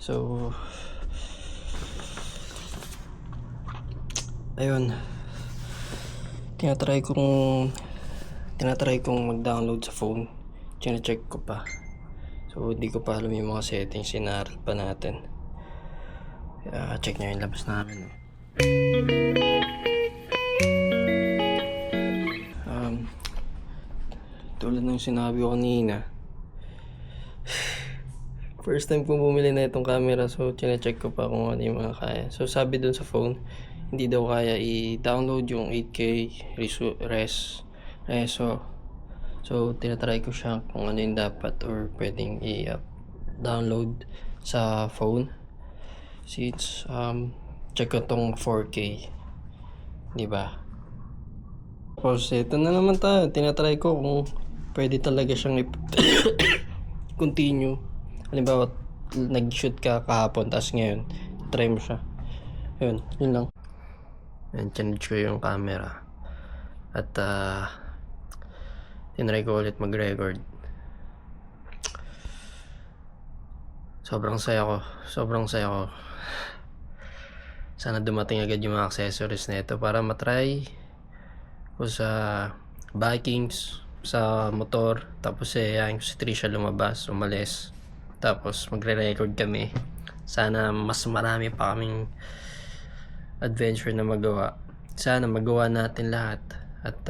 So, ayun. Tinatry kong mag-download sa phone. Chine-check ko pa. So, hindi ko pa alam yung mga settings. Sinaaral pa natin. Check nyo yung labas namin. Tulad ng sinabi ko kanina, first time kong bumili na itong camera, so chine-check ko pa kung ano yung mga kaya. So sabi dun sa phone, hindi daw kaya i-download yung 8K reso. So tinatry ko siya kung ano yung dapat or pwedeng i-download sa phone. Since check ko tong 4K, di ba? Tapos ito na naman tayo, tinatry ko kung pwede talaga siyang continue. Halimbawa, nag-shoot ka kahapon, tapos ngayon, try mo siya. Yun lang. And change ko yung camera. At, tinry ko ulit mag-record. Sobrang saya ko. Sana dumating agad yung mga accessories na ito para matry ko sa bikings, sa motor. Tapos ayayin ko si Trisha lumabas, umalis. Tapos magre-record kami. Sana mas marami pa kaming adventure na magawa. Sana magawa natin lahat. At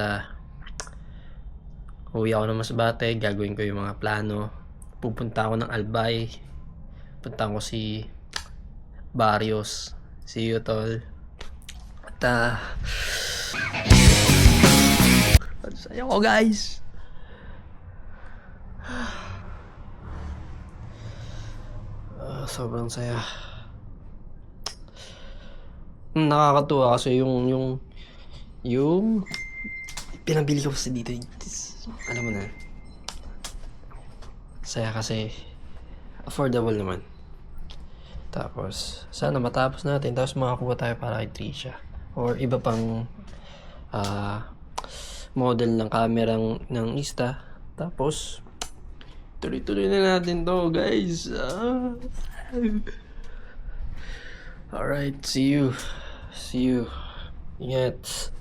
uwi ako ng Masbate. Gagawin ko yung mga plano. Pupunta ako ng Albay. Punta ko si Barrios. See you, tol. At saya ko, guys. Sobrang saya. Nakakatuwa kasi yung pinabili ko kasi dito. Alam mo na. Saya kasi affordable naman. Tapos sana matapos natin, tapos makakuha tayo para kay Trisha or iba pang model ng camera ng Insta. Tapos tuloy-tuloy na natin to, guys. Alright, see you. Ingat.